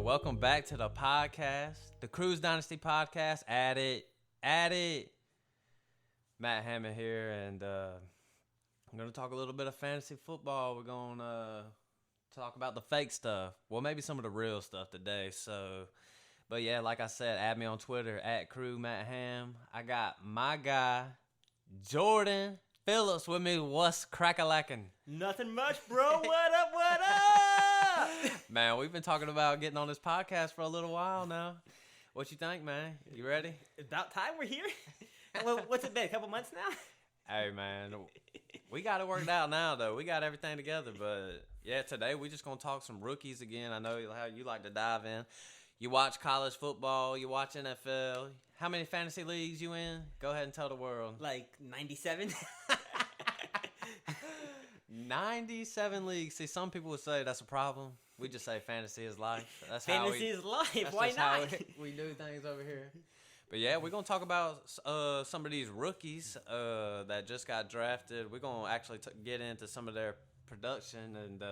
Welcome back to the podcast, the Cruise Dynasty podcast. At it. Matt Hamm here, and I'm going to talk a little bit of fantasy football. We're going to talk about the fake stuff. Well, maybe some of the real stuff today. But yeah, like I said, add me on Twitter, @Crew Matt Hamm. I got my guy, Jordan Phillips, with me. What's crack-a-lackin'? Nothing much, bro. What up? Man, we've been talking about getting on this podcast for a little while now. What you think, man? You ready? About time we're here. Well, what's it been? A couple months now? Hey, man. We got it worked out now, though. We got everything together. But, yeah, today we just going to talk some rookies again. I know how you like to dive in. You watch college football. You watch NFL. How many fantasy leagues you in? Go ahead and tell the world. Like 97. 97 leagues. See, some people would say that's a problem. We just say fantasy is life. That's fantasy is life. That's why just not? How we do things over here. But yeah, we're gonna talk about some of these rookies that just got drafted. We're gonna actually get into some of their production and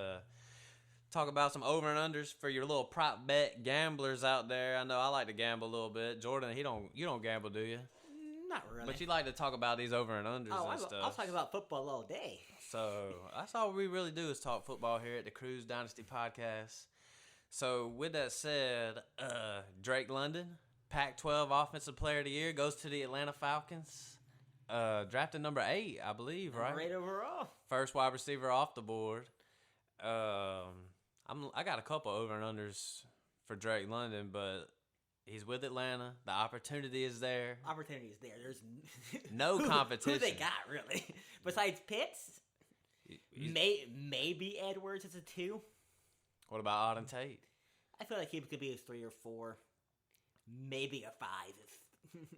talk about some over and unders for your little prop bet gamblers out there. I know I like to gamble a little bit. Jordan, you don't gamble, do you? Not really. But you like to talk about these over and unders and stuff. I'll talk about football all day. So that's all we really do is talk football here at the Cruise Dynasty podcast. So with that said, Drake London, Pac-12 Offensive Player of the Year, goes to the Atlanta Falcons. Drafted number 8, I believe, right? Right overall. First wide receiver off the board. I got a couple over and unders for Drake London, but he's with Atlanta. The opportunity is there. There's no competition. Who they got, really? Besides Pitts? Maybe Edwards is a 2. What about Auden Tate? I feel like he could be a 3 or 4. Maybe a 5.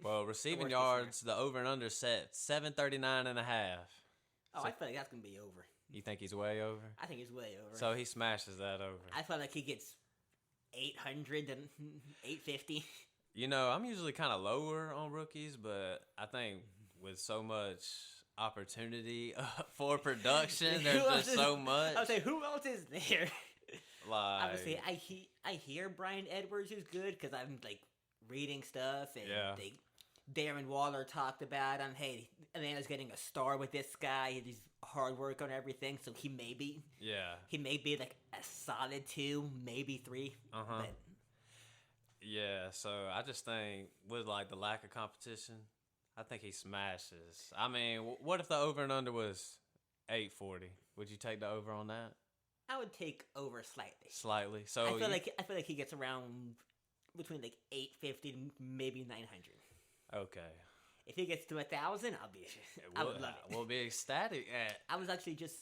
Well, receiving yards, the over and under set 739.5. Oh, so I feel like that's going to be over. You think he's way over? I think he's way over. So he smashes that over. I feel like he gets 800 and 850. You know, I'm usually kind of lower on rookies, but I think with so much opportunity for production, there's just so much. I would say, who else is there? Like, obviously, I hear Brian Edwards is good because I'm like reading stuff and Darren Waller talked about him. Hey, Atlanta's getting a star with this guy. He's hard work on everything, so he may be like a solid 2, maybe 3. But, yeah, so I just think with like the lack of competition, I think he smashes. I mean, what if the over and under was 840? Would you take the over on that? I would take over slightly. Slightly. So I feel like he gets around between like 850 and maybe 900. Okay. If he gets to 1,000, I would love it. We'll be ecstatic. I was actually just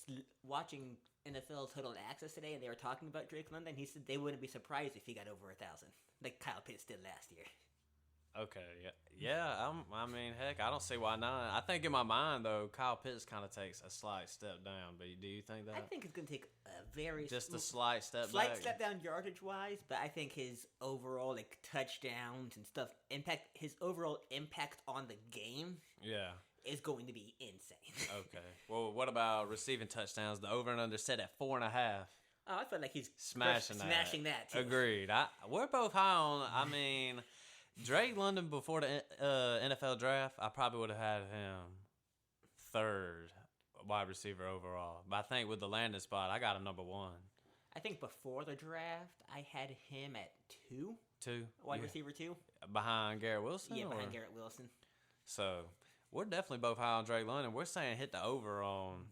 watching NFL Total Access today, and they were talking about Drake London. He said they wouldn't be surprised if he got over 1,000, like Kyle Pitts did last year. Okay, yeah. I mean, heck, I don't see why not. I think in my mind though, Kyle Pitts kind of takes a slight step down. But do you think that? I think it's going to take a very just a slight step down yardage wise. But I think his overall like touchdowns and stuff his overall impact on the game. Yeah. Is going to be insane. Okay. Well, what about receiving touchdowns? The over and under set at 4.5. Oh, I feel like he's smashing that too. Agreed. We're both high on. I mean, Drake London before the NFL draft, I probably would have had him 3rd wide receiver overall. But I think with the landing spot, I got him number 1. I think before the draft, I had him at 2. 2. Wide receiver 2. Behind Garrett Wilson? Yeah, behind Garrett Wilson. So, we're definitely both high on Drake London. We're saying hit the over on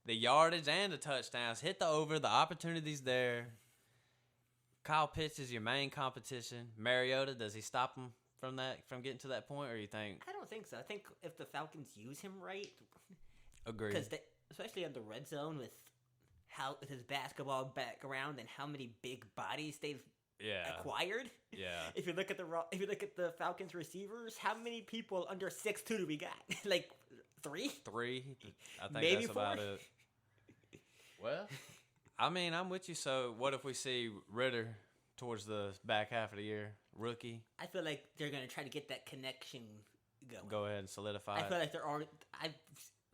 the yardage and the touchdowns. Hit the over. The opportunity's there. Kyle Pitts is your main competition. Mariota, does he stop him from getting to that point, or you think? I don't think so. I think if the Falcons use him right, agreed. Because especially on the red zone with his basketball background and how many big bodies they've acquired. Yeah. If you look at the Falcons receivers, how many people under 6'2" do we got? Like 3? 3. I think maybe that's 4. about it. Well, I mean, I'm with you. So, what if we see Ritter towards the back half of the year, rookie? I feel like they're gonna try to get that connection going. Go ahead and solidify. I feel like they're already.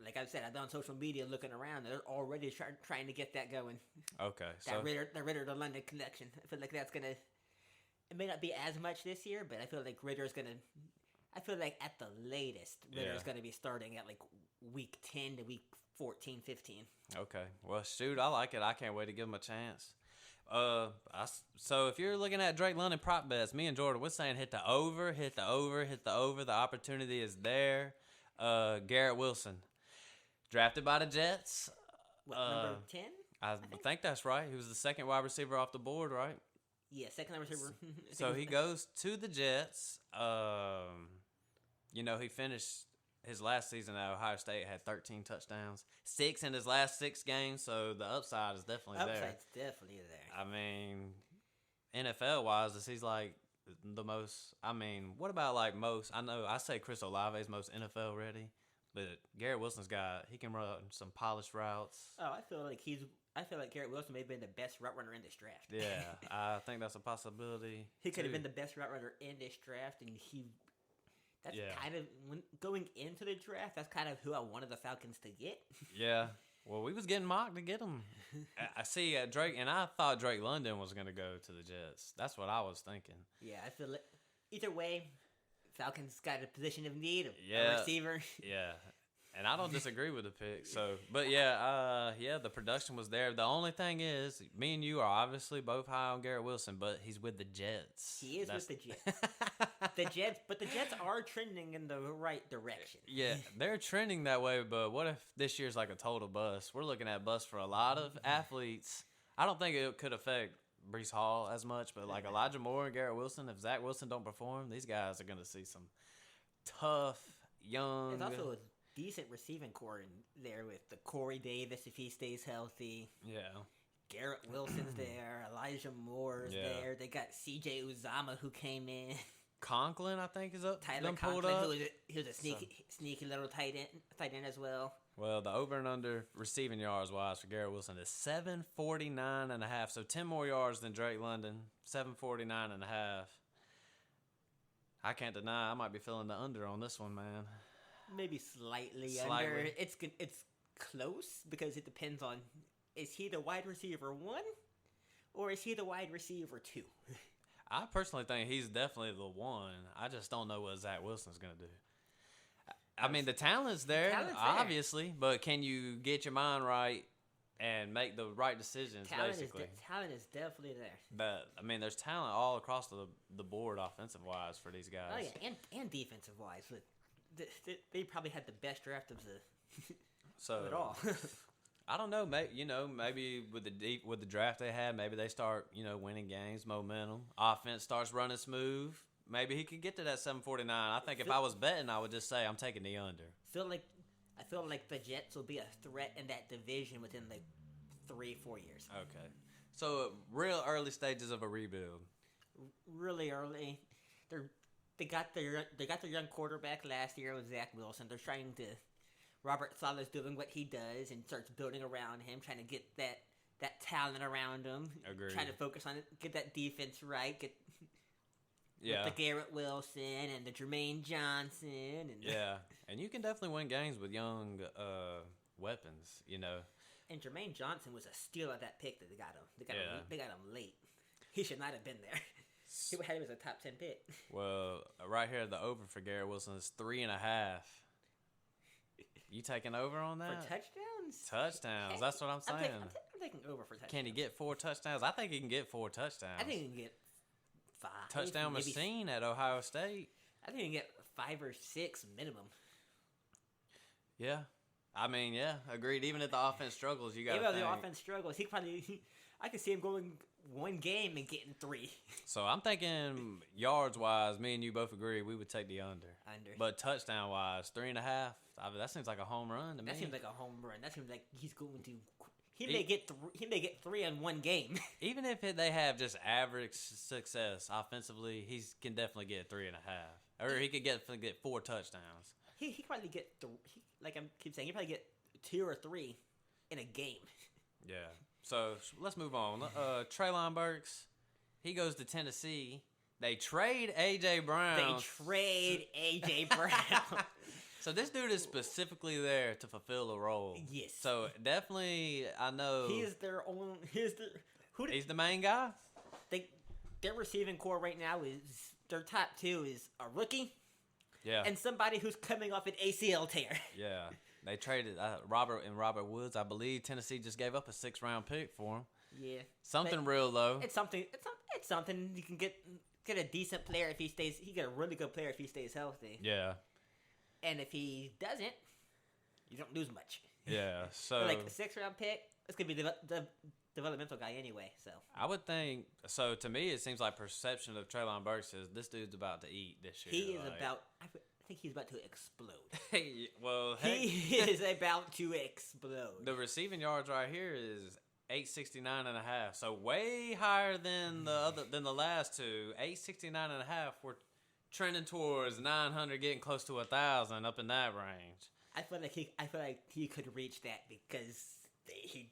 Like I said, I've been on social media looking around. They're already trying to get that going. Okay, that Ritter to London connection. I feel like that's gonna. It may not be as much this year, but I feel like Ritter's gonna. I feel like at the latest, Ritter's gonna be starting at like week 10 to week 14, 15. Okay, well, shoot, I like it. I can't wait to give him a chance. So if you're looking at Drake London prop bets, me and Jordan, we're saying hit the over, hit the over, hit the over. The opportunity is there. Garrett Wilson. Drafted by the Jets. What, number 10? I think that's right. He was the second wide receiver off the board, right? Yeah, second wide receiver. So he goes to the Jets. He finished his last season at Ohio State, had 13 touchdowns. 6 in his last 6 games, so the upside is definitely there. Upside's definitely there. I mean, NFL-wise, he's like the most... I mean, what about like most... I know I say Chris Olave is most NFL-ready. But Garrett Wilson's he can run some polished routes. Oh, I feel like Garrett Wilson may have been the best route runner in this draft. Yeah, I think that's a possibility. He could have been the best route runner in this draft, and kind of going into the draft. That's kind of who I wanted the Falcons to get. Yeah, well, we was getting mocked to get him. I see Drake, and I thought Drake London was going to go to the Jets. That's what I was thinking. Yeah, I feel like either way. Falcons got a position of need, a receiver. Yeah, and I don't disagree with the pick. So, but the production was there. The only thing is, me and you are obviously both high on Garrett Wilson, but he's with the Jets. He is with the Jets. But the Jets are trending in the right direction. Yeah, they're trending that way, but what if this year's like a total bust? We're looking at bust for a lot of athletes. I don't think it could affect Breece Hall as much, but like Elijah Moore and Garrett Wilson, if Zach Wilson don't perform, these guys are going to see some tough, young... There's also a decent receiving core in there with the Corey Davis if he stays healthy. Yeah. Garrett Wilson's there. Elijah Moore's there. They got C.J. Uzama who came in. Conklin, I think, is up. Tyler Conklin, who was a sneaky little tight end as well. Well, the over and under receiving yards wise for Garrett Wilson is 749.5. So 10 more yards than Drake London. 749.5. I can't deny I might be feeling the under on this one, man. Maybe slightly under. It's close because it depends on, is he the wide receiver 1 or is he the wide receiver 2? I personally think he's definitely the 1. I just don't know what Zach Wilson's going to do. I mean, the talent's there, obviously, but can you get your mind right and make the right decisions, basically? Talent is definitely there. There's talent all across the board offensive-wise for these guys. Oh, yeah, and defensive-wise. But they probably had the best draft of it all. I don't know. Maybe with the draft they had, maybe they start, winning games, momentum. Offense starts running smooth. Maybe he could get to that 749. I think if I was betting, I would just say I'm taking the under. I feel like the Jets will be a threat in that division within like 3-4 years. Okay. So real early stages of a rebuild. Really early. They got their young quarterback last year with Zach Wilson. They're trying to. Robert Saleh's doing what he does and starts building around him, trying to get that talent around him. Agreed. Trying to focus on it, get that defense right. With the Garrett Wilson and the Jermaine Johnson. And you can definitely win games with young weapons, And Jermaine Johnson was a steal of that pick that they got him. They got him late. He should not have been there. He had him as a top 10 pick. Well, right here, the over for Garrett Wilson is 3.5. You taking over on that? For touchdowns? Touchdowns. That's what I'm saying. I'm taking over for touchdowns. Can he get 4 touchdowns? I think he can get 4 touchdowns. I think he can get 5. Touchdown machine at Ohio State. I think he can get 5 or 6 minimum. Yeah. Agreed. Even if the offense struggles, you got to think. Even if the offense struggles, I could see him going one game and getting 3. So I'm thinking yards-wise, me and you both agree we would take the under. But touchdown-wise, 3.5, that seems like a home run to me. That seems like a home run. That seems like he's going to... He may get 3 in one game. Even if they have just average success offensively, he can definitely get 3.5. Or he could get 4 touchdowns. He could probably get, like I keep saying, he probably get 2 or 3 in a game. Yeah. So let's move on. Treylon Burks, he goes to Tennessee. They trade A.J. Brown. So this dude is specifically there to fulfill a role. Yes. So definitely, I know he is their own. He's the main guy. Their receiving core right now is their top two is a rookie. Yeah. And somebody who's coming off an ACL tear. Yeah. They traded Robert Woods. I believe Tennessee just gave up a 6th-round pick for him. Yeah. Something real low. It's something you can get a decent player if he stays. He get a really good player if he stays healthy. Yeah. And if he doesn't, you don't lose much. Yeah. So like a 6th-round pick, it's gonna be the developmental guy anyway. So I would think. So to me, it seems like perception of Treylon Burks is this dude's about to eat this year. He is about. I think he's about to explode. He is about to explode. The receiving yards right here is 869.5, so way higher than the last two. 869.5. We're trending towards 900, getting close to 1,000, up in that range. I feel like he could reach that because he's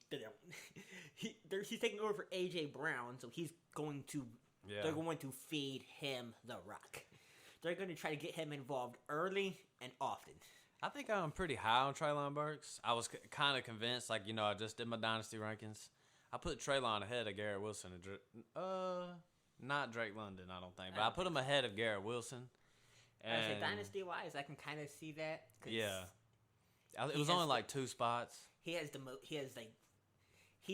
taking over for A.J. Brown, so he's going to. Yeah. They're going to feed him the rock. They're going to try to get him involved early and often. I think I'm pretty high on Treylon Burks. I was kind of convinced, I just did my dynasty rankings. I put Treylon ahead of Garrett Wilson. Not Drake London, I don't think, but I put him ahead of Garrett Wilson. And I say dynasty-wise, I can kind of see that. Yeah, it was only like 2 spots. He's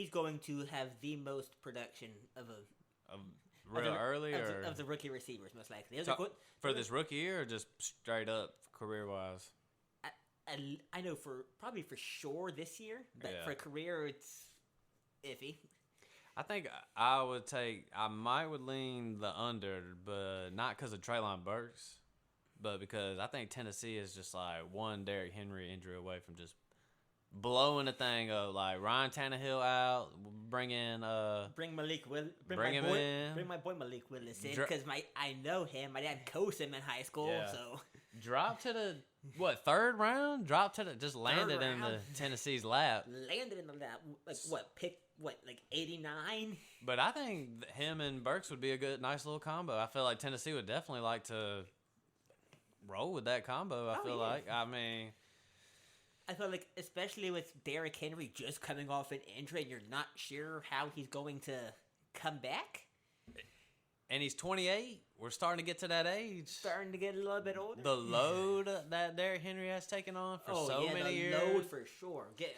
going to have the most production of the rookie receivers, most likely. For this rookie year, or just straight up career wise? I know for sure this year, but for career it's iffy. I think I would lean the under, but not because of Treylon Burks, but because I think Tennessee is just like one Derrick Henry injury away from just blowing the thing up. Like Ryan Tannehill out, bring Malik Willis, bring my boy Malik Willis in because I know him. My dad coached him in high school, so drop to the 3rd round. Drop to the just landed in the Tennessee's lap. Landed in the lap. Like 89. But I think him and Burks would be a nice little combo. I feel like Tennessee would definitely like to roll with that combo. I feel like, especially with Derrick Henry just coming off an injury, and you're not sure how he's going to come back. And he's 28. We're starting to get to that age. Starting to get a little bit older. The load that Derrick Henry has taken on for many years. The load for sure. Getting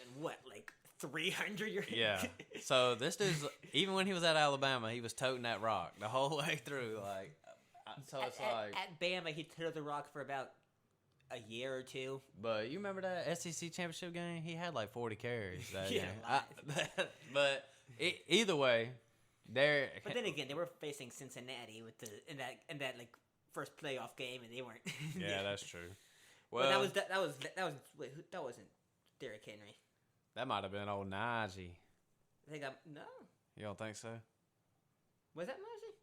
300 yards? Yeah. So this dude's, even when he was at Alabama, he was toting that rock the whole way through. At Bama, he toted the rock for about a year or two. But you remember that SEC championship game? He had 40 carries that game. But either way, But then again, they were facing Cincinnati in that first playoff game, and they weren't. Yeah, that's true. Well, that wasn't Derrick Henry. That might have been old Najee. No. You don't think so? Was that Najee?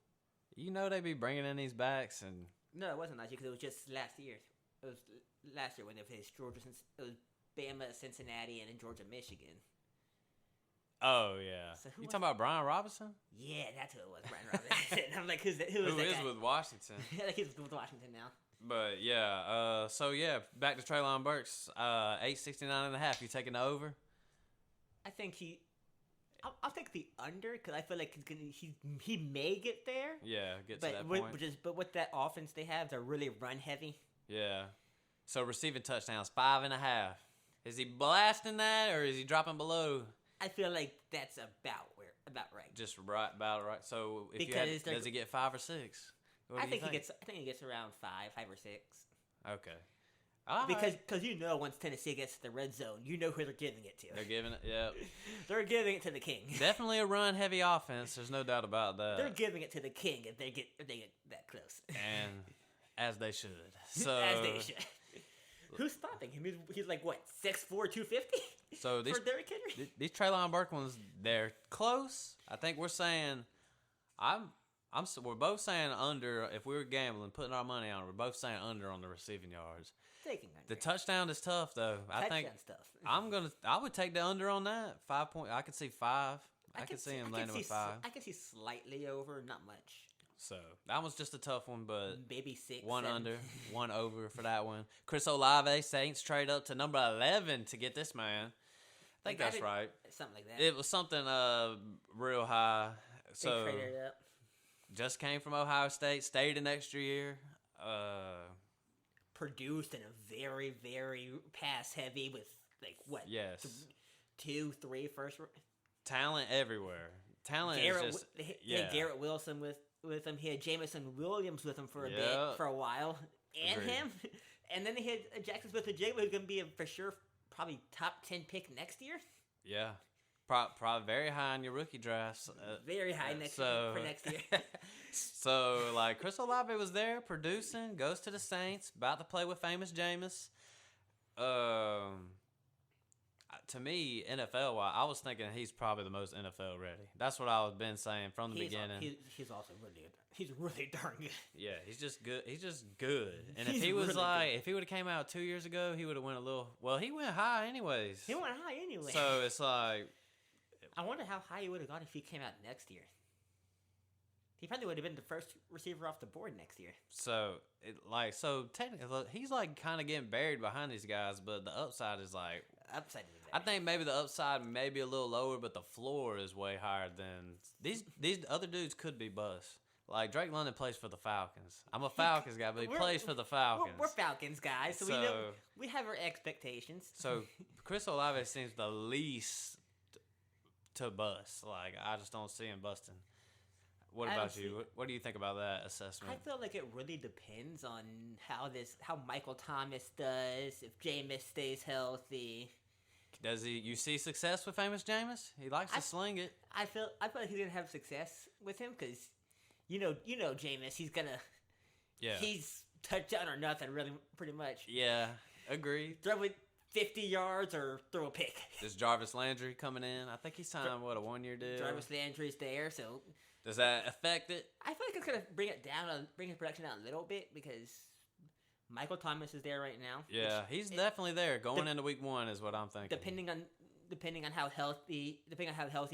You know they be bringing in these backs and. No, it wasn't Najee because it was just last year. It was last year when they faced Georgia. It was Bama, Cincinnati, and then Georgia, Michigan. Oh yeah. So you talking about Brian Robinson? Yeah, that's who it was, Brian Robinson. I'm like, who is that guy? With Washington? He's with Washington now. But yeah, back to Treylon Burks. 869.5. You taking the over? I think I'll take the under because I feel like he may get there. Yeah, to that point. But with that offense they have, they're really run heavy. Yeah. So receiving touchdowns 5.5. Is he blasting that or is he dropping below? I feel like that's about right. Just about right. So does he get 5 or 6? I think he gets around 5 or 6. Okay. Because once Tennessee gets to the red zone, you know who they're giving it to. They're giving it, yeah. They're giving it to the king. Definitely a run-heavy offense. There's no doubt about that. They're giving it to the king if they get that close. And as they should. So as they should. Who's stopping him? He's 6'4", 250. So for Derrick Henry. These Treylon Burks ones, they're close. I think we're saying, we're both saying under. If we were gambling, putting our money on, we're both saying under on the receiving yards. Taking under. The touchdown is tough though. I think tough. I would take the under on that. 5 point. I could see 5. I could see him landing with 5. I could see slightly over, not much. So that was just a tough one, but maybe 6. 1 7. under, 1 over for that one. Chris Olave, Saints trade up to number 11 to get this man. I think that's right. Something like that. It was something real high. So they traded it up. Just came from Ohio State, stayed an extra year. Produced in a very, very pass heavy with like what? Yes. 2, 3 first. Talent everywhere. Talent Garrett, is just He had Garrett Wilson with him. He had Jamison Williams with him for a bit, for a while, and Agreed. him. And then he had Jackson Smith-Njigba, who's going to be for sure probably top 10 pick next year. Yeah. Probably very high in your rookie drafts. Very high for next year. So, like, Chris Olave was there producing, goes to the Saints, about to play with famous Jameis. To me, NFL, I was thinking he's probably the most NFL ready. That's what I've been saying from the beginning. He's also really darn good. Yeah, he's just good. He's just good. And if He's he was really if he would have came out 2 years ago, he would have went a little. Well, he went high anyways. He went high anyway. So it's like, I wonder how high he would have gone if he came out next year. He probably would have been the first receiver off the board next year. So technically, he's like kind of getting buried behind these guys, but the upside is like. Upside is I think maybe the upside may be a little lower, but the floor is way higher than these other dudes could be bust. Like Drake London plays for the Falcons. I'm a Falcons guy, but he plays for the Falcons. We're Falcons guys, so we know we have our expectations. So Chris Olave seems the least to bust. Like I just don't see him busting. What about you? What do you think about that assessment? I feel like it really depends on how Michael Thomas does, if Jameis stays healthy. Does he? You see success with famous Jameis? He likes to sling it. I feel like he's gonna have success with him because, you know Jameis. He's gonna. Yeah. He's touchdown or nothing, really, pretty much. Yeah, agreed. Throw it 50 yards or throw a pick. Is Jarvis Landry coming in? I think he's signed a 1-year deal. Jarvis Landry's there, so. Does that affect it? I feel like it's gonna bring his production down a little bit because Michael Thomas is there right now. Yeah, he's definitely there going into week 1 is what I'm thinking. Depending on how healthy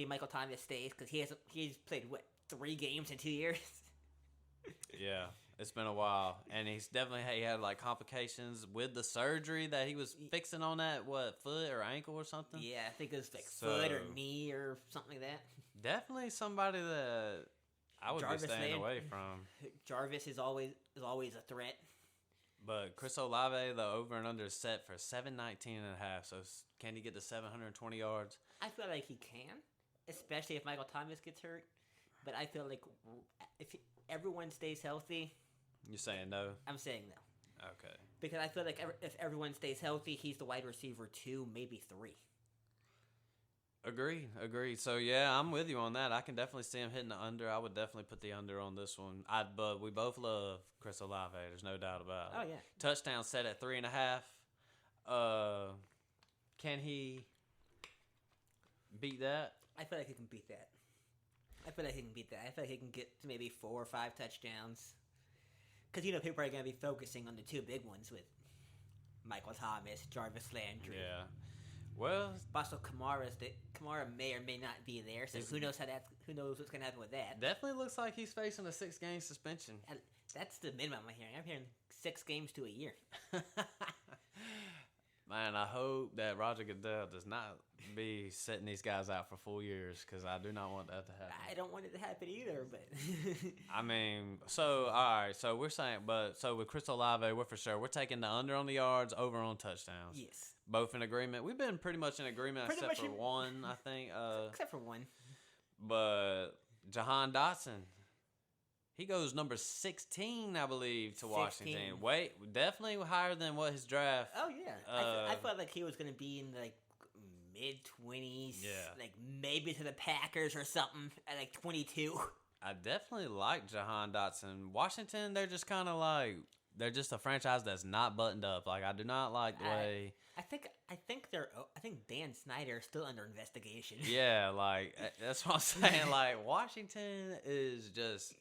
Michael Thomas stays, because he's played 3 games in 2 years. Yeah, it's been a while, and he had like complications with the surgery that he was fixing on that foot or ankle or something. Yeah, I think it was foot or knee or something like that. Definitely somebody that I would be staying away from. Jarvis is always a threat. But Chris Olave, the over and under is set for 719 and a half. So can he get to 720 yards? I feel like he can, especially if Michael Thomas gets hurt. But I feel like if everyone stays healthy. You're saying no? I'm saying no. Okay. Because I feel like if everyone stays healthy, he's the wide receiver 2, maybe 3. Agreed. So, yeah, I'm with you on that. I can definitely see him hitting the under. I would definitely put the under on this one. But we both love Chris Olave. There's no doubt about it. Oh, yeah. Touchdown set at 3.5. Can he beat that? I feel like he can beat that. I feel like he can get to maybe 4 or 5 touchdowns. Because, people are going to be focusing on the 2 big ones with Michael Thomas, Jarvis Landry. Yeah. Well, also Kamara may or may not be there, so who knows what's gonna happen with that. Definitely looks like he's facing a 6-game suspension. That's the minimum I'm hearing. I'm hearing 6 games to a year. Man, I hope that Roger Goodell does not be setting these guys out for full years because I do not want that to happen. I don't want it to happen either, but I mean, so all right, so we're saying, with Chris Olave, we're taking the under on the yards, over on touchdowns. Yes. Both in agreement. We've been pretty much in agreement except for one, I think. Except for one. But Jahan Dotson, he goes number 16, I believe, to 16. Washington. Definitely higher than what his draft. Oh yeah, I felt like he was going to be in the mid-20s. Yeah. Like maybe to the Packers or something at 22. I definitely like Jahan Dotson. Washington, they're just kind of like. They're just a franchise that's not buttoned up. Like I do not like the way. I think Dan Snyder is still under investigation. Yeah, like that's what I'm saying. Like Washington is just,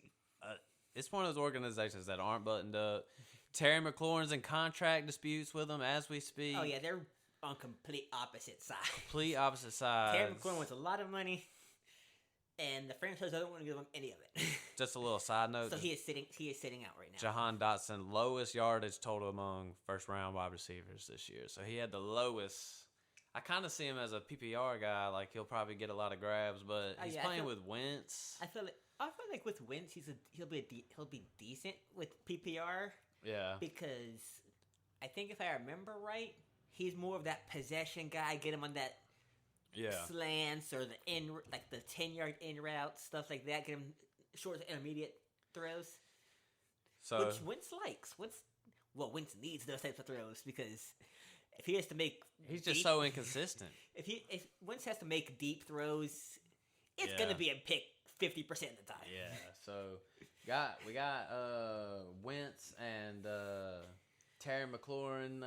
it's one of those organizations that aren't buttoned up. Terry McLaurin's in contract disputes with them as we speak. Oh yeah, they're on complete opposite sides. Complete opposite sides. Terry McLaurin wants a lot of money. and the franchise doesn't want to give him any of it. Just a little side note. So he is sitting out right now. Jahan Dotson, lowest yardage total among first round wide receivers this year. So he had the lowest. I kind of see him as a PPR guy. Like, he'll probably get a lot of grabs, but he's playing with Wentz. I feel like with Wentz, he'll be decent with PPR. Yeah. Because I think if I remember right, he's more of that possession guy. Get him on that slants or the 10-yard in route, stuff like that. Get him short to intermediate throws. So, which Wentz likes. Wentz needs those types of throws because if he has to make, he's just so inconsistent. If Wentz has to make deep throws, it's gonna be a pick 50% of the time. Yeah. So we got Wentz and Terry McLaurin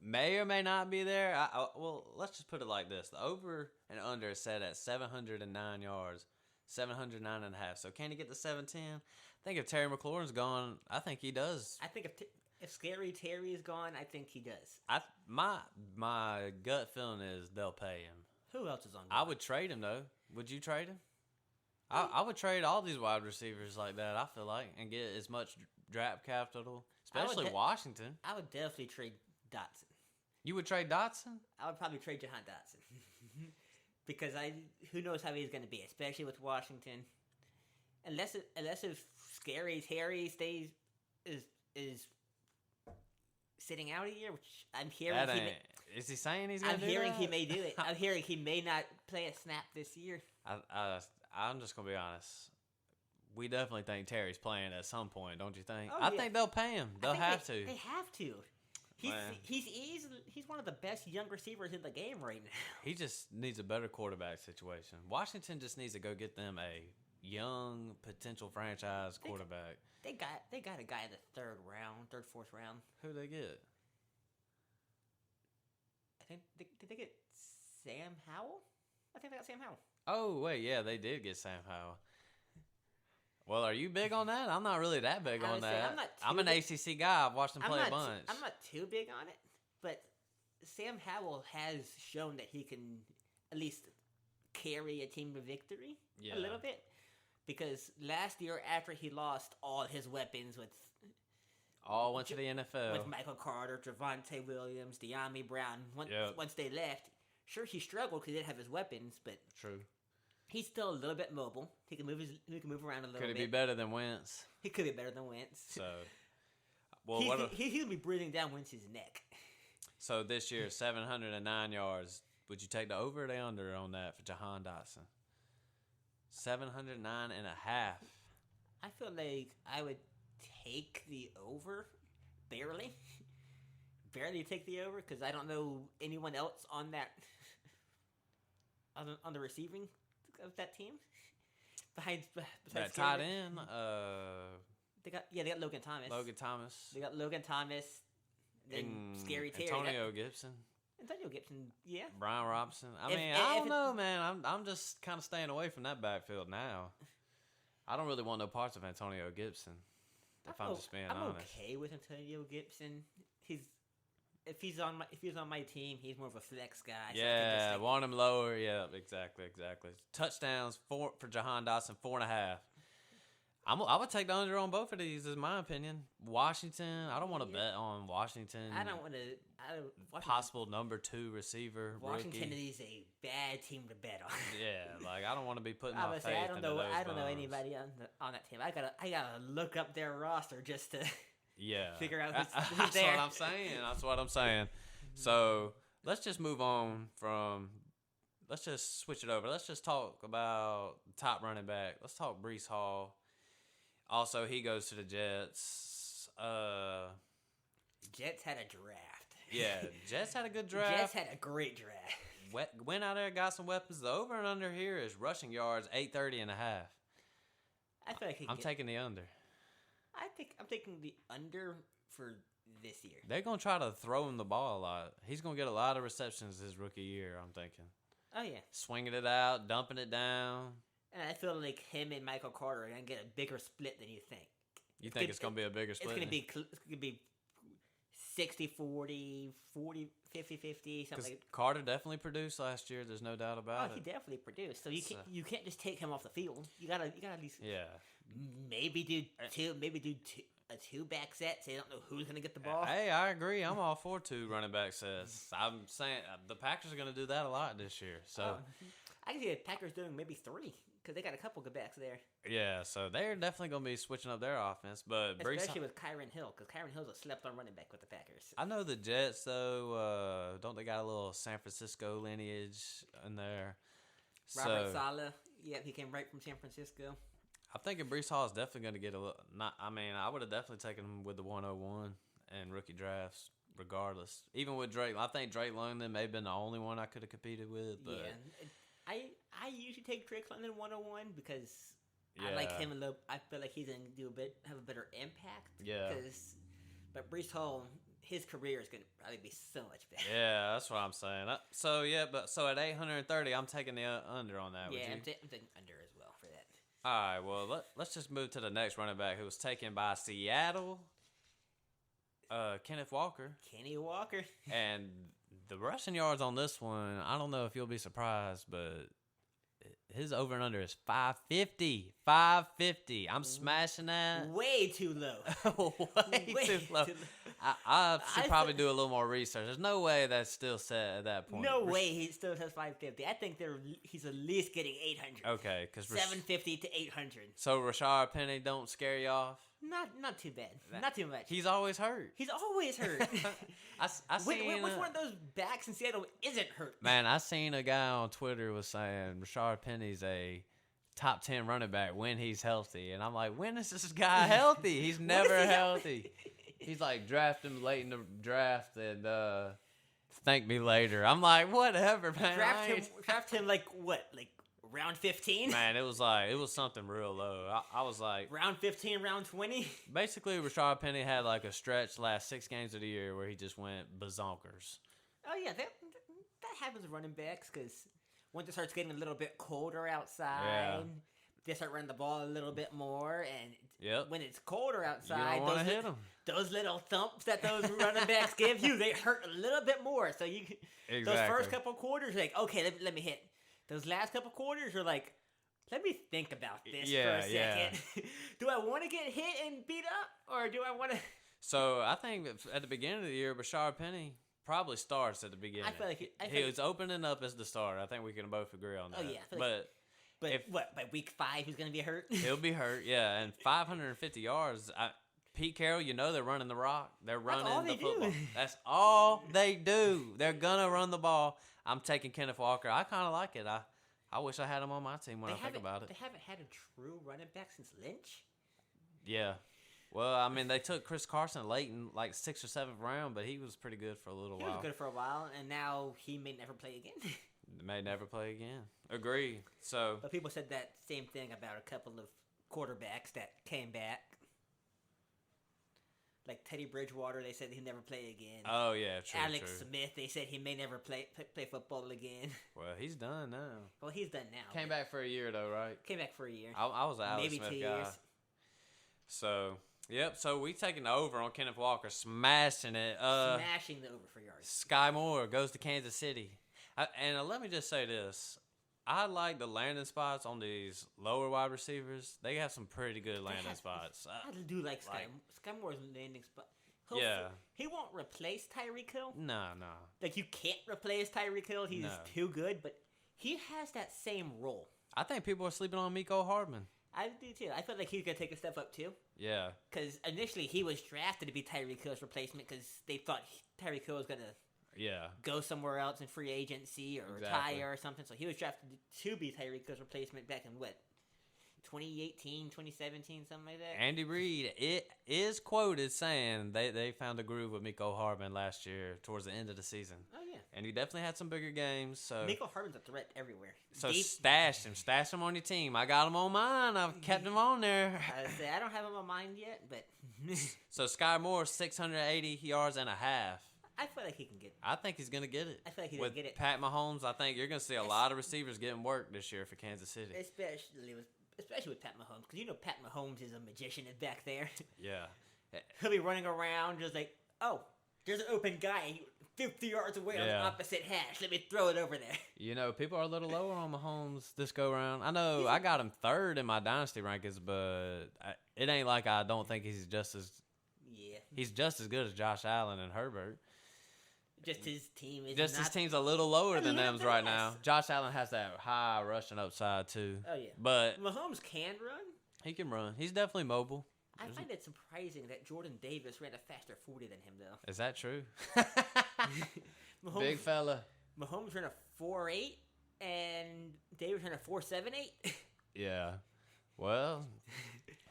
may or may not be there. Well, let's just put it like this: the over and under is set at 709 yards, 709 and a half. So can he get to 710? I think if Terry McLaurin's gone, I think he does. I think if Scary Terry is gone, I think he does. My gut feeling is they'll pay him. Who else is on? I would trade him though. Would you trade him? I would trade all these wide receivers like that. I feel like and get as much draft capital, especially Washington. I would definitely trade Dotson. You would trade Dotson? I would probably trade Jahan Dotson because who knows how he's going to be, especially with Washington. Unless if Scary Terry is sitting out a year, which I'm hearing. Is he saying he's going to do I'm hearing that? he may do it. I'm hearing he may not play a snap this year. I'm just going to be honest. We definitely think Terry's playing at some point, don't you think? Oh, I think they'll pay him. They'll have to. They have to. He's one of the best young receivers in the game right now. He just needs a better quarterback situation. Washington just needs to go get them a young potential franchise quarterback. They got a guy in the third, fourth round. Who they get? I think did they get Sam Howell? I think they got Sam Howell. Oh wait, yeah, they did get Sam Howell. Well, are you big on that? I'm not really that big on that. I'm an ACC guy. I've watched him play a bunch. I'm not too big on it, but Sam Howell has shown that he can at least carry a team to victory a little bit. Because last year, after he lost all his weapons all went to the NFL. With Michael Carter, Javonte Williams, De'Ami Brown. Once they left, sure, he struggled because he didn't have his weapons, but true. He's still a little bit mobile. He can move around a little bit. Could he be better than Wentz? He could be better than Wentz. So, he'll be breathing down Wentz's neck. So this year, 709 yards. Would you take the over or the under on that for Jahan Dotson? 709 and a half. I feel like I would take the over, barely take the over because I don't know anyone else on that on the receiving of that team. Besides that tight end. They got Logan Thomas. They got Logan Thomas. Then Scary Terry. Antonio Gibson, yeah. Brian Robinson. I don't know, man. I'm just kind of staying away from that backfield now. I don't really want no parts of Antonio Gibson. I'm just being honest. I'm okay with Antonio Gibson. If he's on my team, he's more of a flex guy. Yeah, want him lower. Yeah, exactly. Touchdowns for Jahan Dotson, 4.5. I would take the under on both of these, is my opinion. Washington, I don't want to bet on Washington. I don't want to. Possible number 2 receiver. Washington rookie. is a bad team to bet on. Yeah, like I don't want to be putting my faith into those I don't know anybody on that team. I gotta look up their roster just to figure out who's there. That's what I'm saying. So let's just move on from. Let's just switch it over. Let's just talk about the top running back. Let's talk Breece Hall. Also, he goes to the Jets. Jets had a draft. Yeah, Jets had a good draft. Jets had a great draft. Went out there, got some weapons. The over and under here is rushing yards, 830 and a half. I feel like I'm taking the under. I'm taking the under for this year. They're going to try to throw him the ball a lot. He's going to get a lot of receptions his rookie year, I'm thinking. Oh, yeah. Swinging it out, dumping it down. And I feel like him and Michael Carter are going to get a bigger split than you think. You think it's going to be a bigger split? It's going to be 60-40, 40-50-50, something like that. Carter definitely produced last year. There's no doubt about it. He definitely produced. So you can't just take him off the field. You gotta at least maybe do a 2-back set, so you don't know who's gonna get the ball. Hey, I agree. I'm all for 2 running back sets. I'm saying the Packers are gonna do that a lot this year. So I can see the Packers doing maybe 3 because they got a couple good backs there. Yeah, so they're definitely gonna be switching up their offense, but especially with Kyron Hill, because Kyron Hill's a slept-on running back with the Packers. I know the Jets though. Don't they got a little San Francisco lineage in there? Robert Saleh, he came right from San Francisco. I'm thinking Breece Hall is definitely going to get a little. I would have definitely taken him with the 101 and rookie drafts, regardless. Even with Drake, I think Drake London may have been the only one I could have competed with. But I usually take Drake London 101 because I like him a little. I feel like he's going to have a better impact. Yeah. But Breece Hall, his career is going to probably be so much better. Yeah, that's what I'm saying. So at 830, I'm taking the under on that. Yeah, I'm taking under as well for that. All right, well, let's just move to the next running back who was taken by Seattle, Kenneth Walker. Kenny Walker. And the rushing yards on this one, I don't know if you'll be surprised, but his over and under is 550. 550. I'm smashing that. Way too low. Way too low. I should probably do a little more research. There's no way that's still set at that point. No way he still has 550. I think he's at least getting 800. Okay, because 750 to 800. So Rashard Penny don't scare you off? Not too bad. Not too much. He's always hurt. He's always hurt. I seen which one of those backs in Seattle isn't hurt? Man, I seen a guy on Twitter was saying Rashard Penny's a top 10 running back when he's healthy, and I'm like, when is this guy healthy? He's never healthy. He's like, draft him late in the draft and thank me later. I'm like, whatever, man. Draft him like what? Like round 15? Man, it was something real low. I was like, round 15, round 20? Basically, Rashard Penny had like a stretch last 6 games of the year where he just went bazonkers. Oh, yeah, that happens with running backs because once it starts getting a little bit colder outside, they start running the ball a little bit more, and when it's colder outside, you don't want to hit them. Those little thumps that those running backs give you, they hurt a little bit more. So those first couple quarters, you're like, okay, let me hit. Those last couple quarters are like, let me think about this for a second. Do I want to get hit and beat up, or do I want to? So I think at the beginning of the year, Rashard Penny probably starts at the beginning. I feel like he was opening up as the starter. I think we can both agree on that. Oh yeah, but by week 5 he's going to be hurt? He'll be hurt, yeah. And 550 yards. Pete Carroll, they're running the rock. They're running the football. That's all they do. They're going to run the ball. I'm taking Kenneth Walker. I kind of like it. I wish I had him on my team when I think about it. They haven't had a true running back since Lynch? Yeah. Well, I mean, they took Chris Carson late in like 6th or 7th round, but he was pretty good for a little while. He was good for a while, and now he may never play again. May never play again. Agree. So, but people said that same thing about a couple of quarterbacks that came back. Like Teddy Bridgewater, they said he'd never play again. Oh, yeah, true. Alex Smith, they said he may never play football again. Well, he's done now. Well, he's done now. Came back for a year, though, right? Came back for a year. I was an Alex Maybe Smith 2 guy. years. So, yep. So, we taking the over on Kenneth Walker, smashing it. Smashing the over for yards. Sky Moore goes to Kansas City. And let me just say this. I like the landing spots on these lower wide receivers. They have some pretty good landing spots. I do like Sky Moore's landing spot. He won't replace Tyreek Hill. No. Like, you can't replace Tyreek Hill. He's too good, but he has that same role. I think people are sleeping on Mecole Hardman. I do, too. I feel like he's going to take a step up, too. Yeah. Because initially he was drafted to be Tyreek Hill's replacement because they thought Tyreek Hill was going to go somewhere else in free agency or retire or something. So he was drafted to be Tyreek Hill's replacement back in 2018, 2017, something like that. Andy Reid is quoted saying they found a groove with Mecole Hardman last year towards the end of the season. Oh, yeah. And he definitely had some bigger games. So Mecole Hardman's a threat everywhere. So stash him on your team. I got him on mine. I've kept him on there. I don't have him on mine yet, but So Sky Moore, 680 yards and a half. I feel like he can get it. I think he's going to get it. I feel like he's going to get it. With Pat Mahomes, I think you're going to see a lot of receivers getting work this year for Kansas City. Especially with Pat Mahomes, because Pat Mahomes is a magician back there. Yeah. He'll be running around just like, oh, There's an open guy 50 yards away on the opposite hash. Let me throw it over there. You know, people are a little lower on Mahomes this go round. I know I got him third in my dynasty rankings, but it ain't like I don't think he's just as good as Josh Allen and Herbert. Just his team is his team's a little lower than them's right now. Josh Allen has that high rushing upside too. Oh yeah, but Mahomes can run. He can run. He's definitely mobile. I find it surprising that Jordan Davis ran a faster 40 than him, though. Is that true? Mahomes, big fella. Mahomes ran a 4.8, and Davis ran a 4.78. Yeah. Well,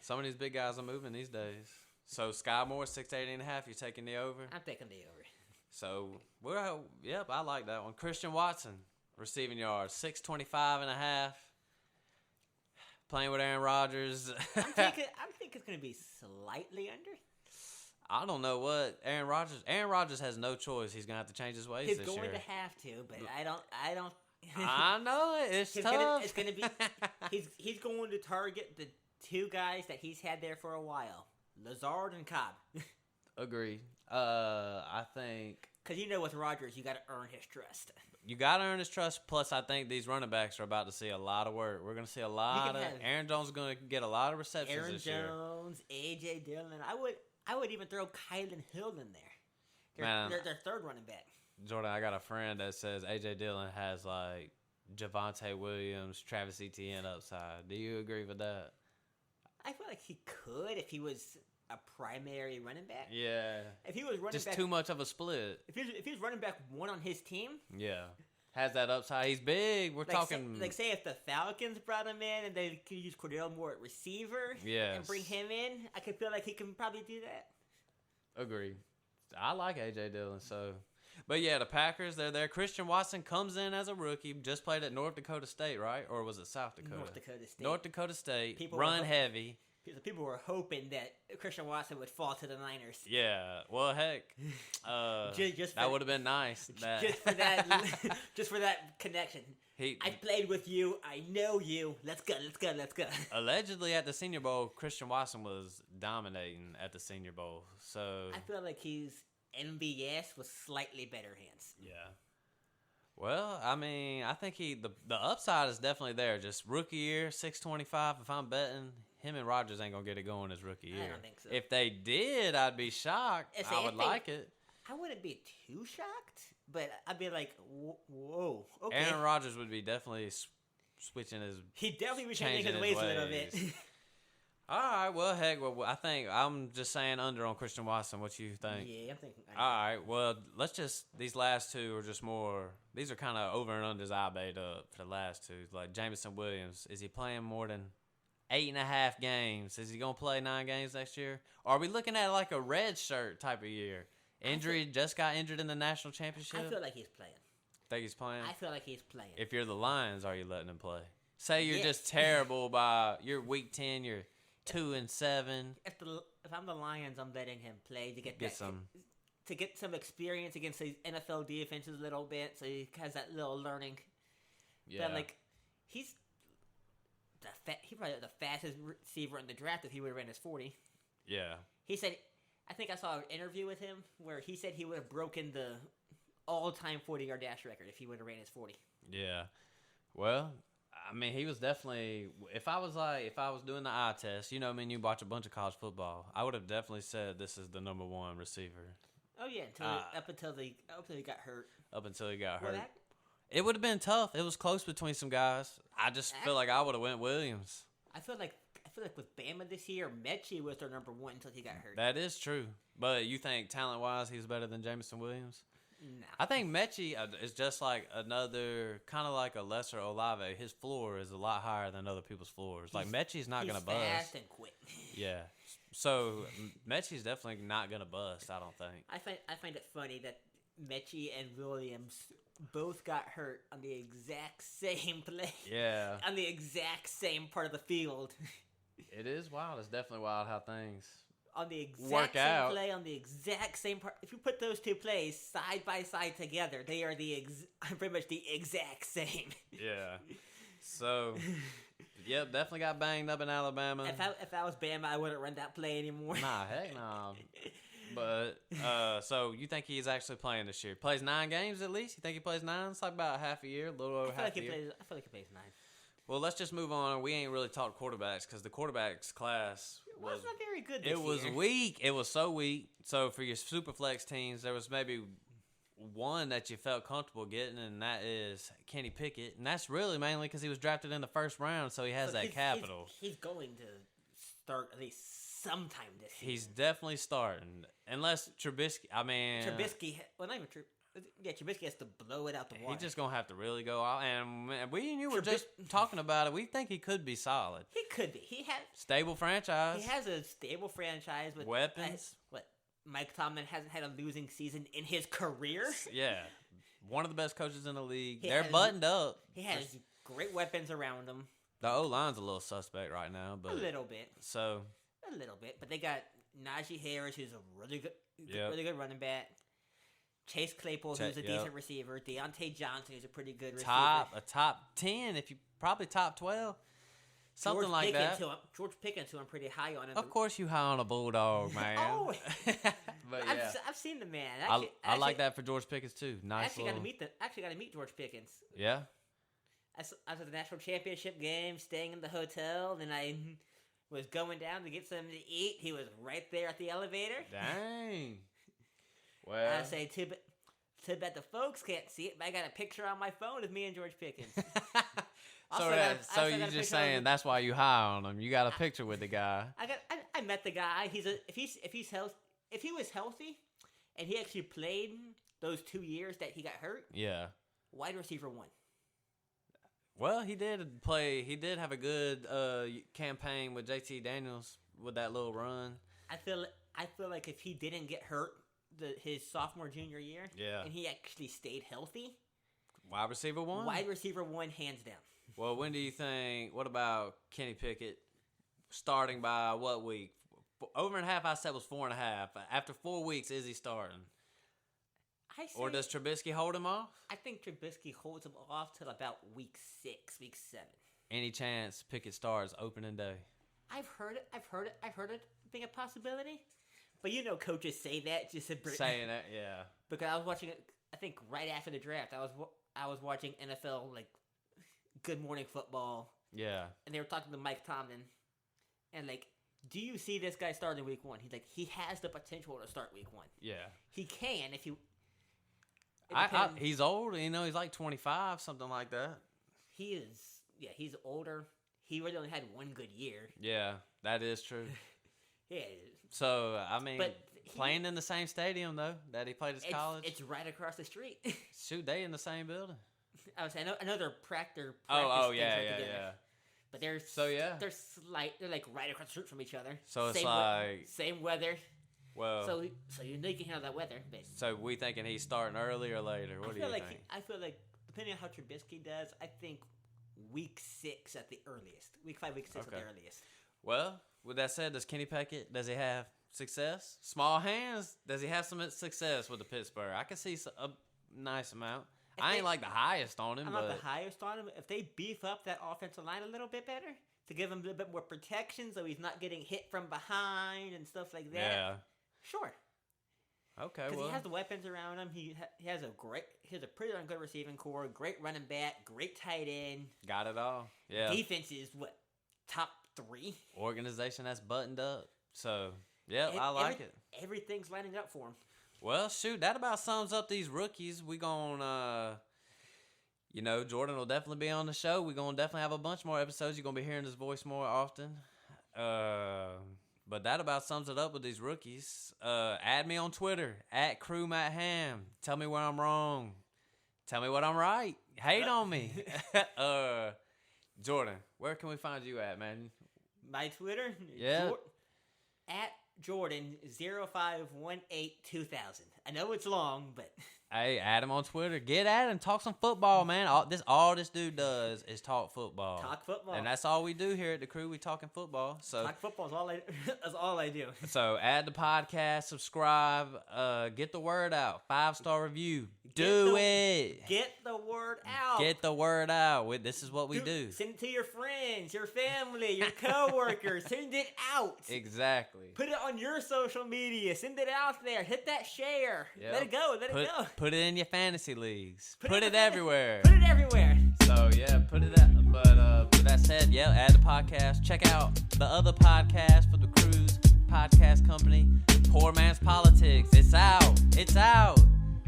some of these big guys are moving these days. So, Sky Moore, 6'8.5", you're taking the over? I'm taking the over. So, yep, I like that one. Christian Watson, receiving yards, 625.5. Playing with Aaron Rodgers. I think it's going to be slightly under. I don't know what Aaron Rodgers has no choice. He's going to have to change his ways this year. He's going to have to, but I don't. I know it. It's tough. It's going to be. He's going to target the two guys that he's had there for a while, Lazard and Cobb. Agreed. I think because with Rodgers, you got to earn his trust. You got to earn his trust. Plus, I think these running backs are about to see a lot of work. We're going to see a lot of Aaron Jones is going to get a lot of receptions this year. Aaron Jones, A.J. Dillon. I would even throw Kylan Hill in there. They're their third running back. Jordan, I got a friend that says A.J. Dillon has like Javonte Williams, Travis Etienne upside. Do you agree with that? I feel like he could if he was a primary running back. Yeah. If he was running just back, too much of a split. If he was running back one on his team. Yeah. Has that upside. He's big. We're talking. Say if the Falcons brought him in and they could use Cordell Moore at receiver. Yes. And bring him in, I could feel like he can probably do that. Agree. I like A.J. Dillon, so. But yeah, the Packers, they're there. Christian Watson comes in as a rookie. Just played at North Dakota State, right? Or was it South Dakota? North Dakota State. Run heavy. People were hoping that Christian Watson would fall to the Niners. Yeah, well, heck, that would have been nice. Just for that connection. I played with you. I know you. Let's go. Allegedly, at the Senior Bowl, Christian Watson was dominating at the Senior Bowl. So I feel like he's MVS with slightly better hands. Yeah. Well, I mean, I think the upside is definitely there. Just rookie year, 625. If I'm betting, him and Rodgers ain't gonna get it going his rookie year. I don't think so. If they did, I'd be shocked. I would like it. I wouldn't be too shocked, but I'd be like, whoa, okay. Aaron Rodgers would be definitely switching his. He definitely be changing his ways a little bit. All right, well, heck, I think I'm just saying under on Christian Watson. What you think? Yeah, I'm thinking under. All right, well, these last two are just more, these are kind of over and unders I made up for the last two. Like Jameson Williams, is he playing more than 8.5 games? Is he going to play 9 games next year? Or are we looking at like a red shirt type of year? Just got injured in the national championship? I feel like he's playing. Think he's playing? I feel like he's playing. If you're the Lions, are you letting him play? Say you're just terrible by, you're week 10, you're 2-7. If I'm the Lions, I'm letting him play to get some experience against these NFL defenses a little bit, so he has that little learning. Yeah. But he's probably the fastest receiver in the draft if he would have ran his 40. Yeah. He said, I think I saw an interview with him where he said he would have broken the all-time 40-yard dash record if he would have ran his 40. Yeah. Well, I mean, he was definitely. If I was doing the eye test, you watch a bunch of college football, I would have definitely said this is the number one receiver. Oh yeah, up until he got hurt. Up until he got hurt, it would have been tough. It was close between some guys. I just feel like I would have went Williams. I feel like with Bama this year, Mechie was their number one until he got hurt. That is true, but you think talent wise, he's better than Jameson Williams? No. I think Mechie is just like another, kind of like a lesser Olave. His floor is a lot higher than other people's floors. Like, Mechie's not going to bust. He's fast and quick. Yeah. So, Mechie's definitely not going to bust, I don't think. I find it funny that Mechie and Williams both got hurt on the exact same play. Yeah. On the exact same part of the field. It is wild. It's definitely wild how things on the exact same play, on the exact same part. If you put those two plays side by side together, they are pretty much the exact same. Yeah. So, yep, definitely got banged up in Alabama. If I was Bama, I wouldn't run that play anymore. Nah, heck no. But so you think he's actually playing this year? Plays 9 games at least? You think he plays 9? It's like about half a year, a little over half a year. I feel like he plays 9. Well, let's just move on. We ain't really talked quarterbacks because the quarterbacks class was not very good this year. It was weak. It was so weak. So for your super flex teams, there was maybe one that you felt comfortable getting, and that is Kenny Pickett. And that's really mainly because he was drafted in the first round, so he has that capital. He's going to start at least sometime this season. He's definitely starting. Unless Trubisky, Trubisky, well, not even Trubisky. Yeah, Trubisky has to blow it out the water. He's just going to have to really go out. And we and you were just talking about it. We think he could be solid. He could be. He has stable franchise. He has a stable franchise with weapons. Mike Tomlin hasn't had a losing season in his career. Yeah. One of the best coaches in the league. They're buttoned up. He has great weapons around him. The O-line's a little suspect right now. But a little bit. A little bit. But they got Najee Harris, who's a really good running back. Chase Claypool, who's a decent receiver. Deontay Johnson, who's a pretty good receiver. A top 10, if you probably top 12. Something like that. George Pickens, who I'm pretty high on. Of course you high on a Bulldog, man. Oh. But yeah. I've seen the man. I like that for George Pickens, too. Nice I actually got to meet George Pickens. Yeah? I was at the national championship game, staying in the hotel, and I was going down to get something to eat. He was right there at the elevator. Dang. Well, I say, too bad the folks can't see it, but I got a picture on my phone of me and George Pickens. So you're just saying that's why you high on him. You got a picture with the guy. I met the guy. If he was healthy, and he actually played those 2 years that he got hurt. Yeah. Wide receiver 1. Well, he did play. He did have a good campaign with JT Daniels with that little run. I feel like if he didn't get hurt his sophomore junior year, and he actually stayed healthy, wide receiver 1. Wide receiver 1, hands down. Well, when do you think? What about Kenny Pickett starting by what week? Over and a half, I said was 4.5. After 4 weeks, is he starting? Or does Trubisky hold him off? I think Trubisky holds him off till about week 6, week 7. Any chance Pickett starts opening day? I've heard it being a possibility. But coaches say that just to saying that, yeah. Because I was watching it, I think right after the draft, I was watching NFL Good Morning Football. Yeah. And they were talking to Mike Tomlin, and do you see this guy starting week 1? He's like, he has the potential to start week 1. Yeah. He can if you. He's old, he's like 25, something like that. He is. Yeah, he's older. He really only had 1 good year. Yeah, that is true. Yeah. So, playing in the same stadium, though, that he played his college. It's right across the street. Shoot, they in the same building. I know they're practice. Yeah. But they're like right across the street from each other. So it's same weather. Well, so you know you can handle that weather. But so we thinking he's starting early or later? What do you think? I feel like depending on how Trubisky does, I think week 6 at the earliest. Week 5, week 6 at the earliest. Well, with that said, does he have success? Small hands. Does he have some success with the Pittsburgh? I can see a nice amount. I ain't like the highest on him. I'm not the highest on him. If they beef up that offensive line a little bit better to give him a little bit more protection so he's not getting hit from behind and stuff like that. Yeah. Sure. Okay, because he has the weapons around him. He has a pretty darn good receiving core, great running back, great tight end. Got it all. Yeah. Defense is top 3. Organization that's buttoned up. So I like it. Everything's lining up for him. Well, shoot, that about sums up these rookies. We gonna, Jordan will definitely be on the show. We gonna definitely have a bunch more episodes. You're gonna be hearing his voice more often. But that about sums it up with these rookies. Add me on Twitter, @CrewMattHamm. Tell me where I'm wrong. Tell me what I'm right. Hate on me. Jordan, where can we find you at, man? My Twitter? Yeah. @Jordan05182000. I know it's long, but hey, add him on Twitter. Get at him. Talk some football, man. All this dude does is talk football. Talk football. And that's all we do here at the Crew. We talking football. So talk football is all I do. So add the podcast, subscribe, get the word out. 5-star review. Do it. Get the word out. Get the word out. This is what we do. Send it to your friends, your family, your coworkers. Send it out. Exactly. Put it on your social media. Send it out there. Hit that share. Yep. Let it go. Let it go. Put it in your fantasy leagues. Put it everywhere. Put it everywhere. So yeah, put it out. But with that said, yeah, add the podcast. Check out the other podcast for the Cruise Podcast Company, Poor Man's Politics. It's out. It's out.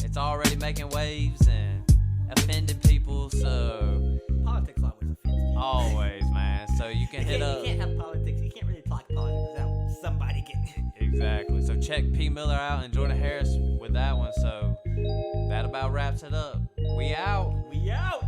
It's already making waves and offending people. So politics always offends people. Always, man. So you can hit up. You can't have politics. You can't really talk politics without somebody getting it. Exactly. So check P. Miller out and Jordan Harris with that one. So that about wraps it up. We out. We out.